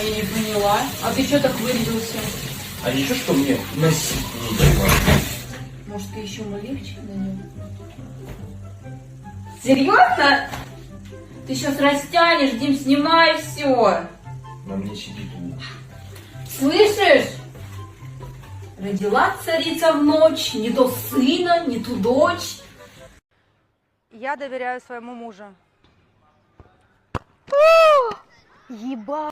я не поняла. А ты что так вырядился? А ничего, что мне носить не дала? Может, ты еще малевчик на нем? Серьезно? Ты сейчас растянешь, Дим, снимай все. На мне сидит лучше. Слышишь? Родила царица в ночь, не то сына, не ту дочь. Я доверяю своему мужу. Еба.